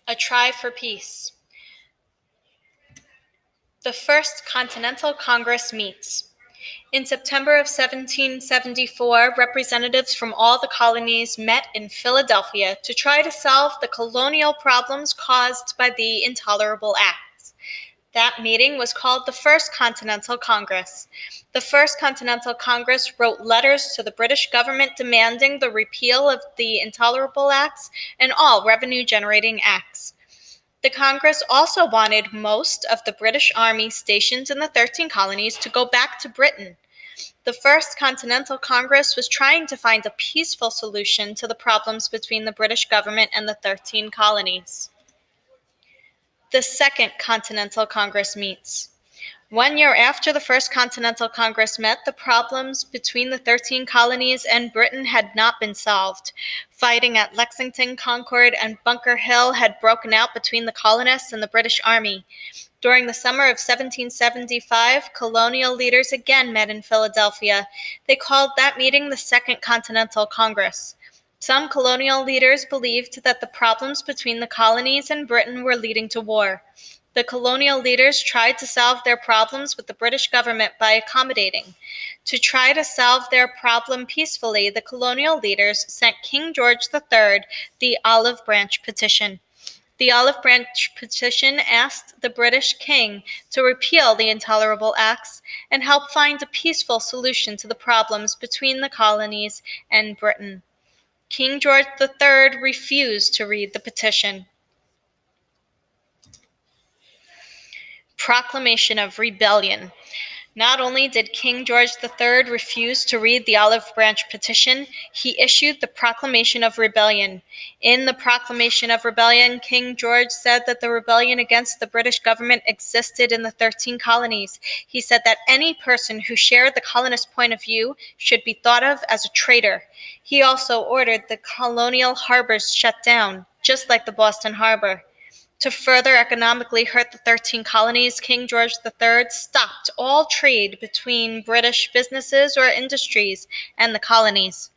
A Try for Peace. The First Continental Congress meets. In September of 1774, representatives from all the colonies met in Philadelphia to try to solve the colonial problems caused by the Intolerable Acts. That meeting was called the First Continental Congress. The First Continental Congress wrote letters to the British government demanding the repeal of the Intolerable Acts and all revenue-generating acts. The Congress also wanted most of the British Army stationed in the 13 colonies to go back to Britain. The First Continental Congress was trying to find a peaceful solution to the problems between the British government and the 13 colonies. The Second Continental Congress meets. 1 year after the First Continental Congress met, the problems between the 13 colonies and Britain had not been solved. Fighting at Lexington, Concord, and Bunker Hill had broken out between the colonists and the British Army. During the summer of 1775, colonial leaders again met in Philadelphia. They called that meeting the Second Continental Congress. Some colonial leaders believed that the problems between the colonies and Britain were leading to war. The colonial leaders tried to solve their problems with the British government by accommodating. To try to solve their problem peacefully, the colonial leaders sent King George III the Olive Branch Petition. The Olive Branch Petition asked the British king to repeal the Intolerable Acts and help find a peaceful solution to the problems between the colonies and Britain. King George III refused to read the petition. Proclamation of Rebellion. Not only did King George III refuse to read the Olive Branch Petition, he issued the Proclamation of Rebellion. In the Proclamation of Rebellion, King George said that the rebellion against the British government existed in the 13 colonies. He said that any person who shared the colonist point of view should be thought of as a traitor. He also ordered the colonial harbors shut down, just like the Boston Harbor. To further economically hurt the 13 colonies, King George III stopped all trade between British businesses or industries and the colonies.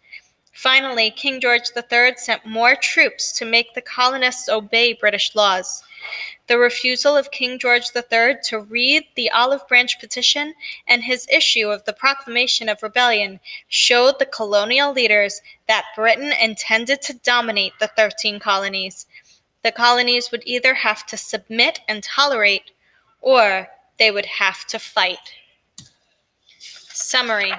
Finally, King George III sent more troops to make the colonists obey British laws. The refusal of King George III to read the Olive Branch Petition and his issue of the Proclamation of Rebellion showed the colonial leaders that Britain intended to dominate the 13 colonies. The colonies would either have to submit and tolerate, or they would have to fight. Summary.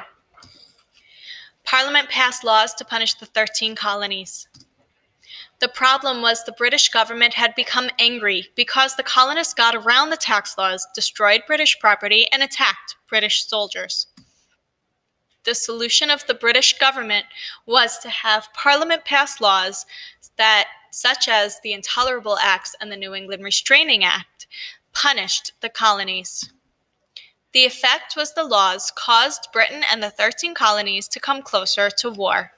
Parliament passed laws to punish the 13 colonies. The problem was the British government had become angry because the colonists got around the tax laws, destroyed British property, and attacked British soldiers. The solution of the British government was to have Parliament pass laws that, such as the Intolerable Acts and the New England Restraining Act, punished the colonies. The effect was the laws caused Britain and the 13 colonies to come closer to war.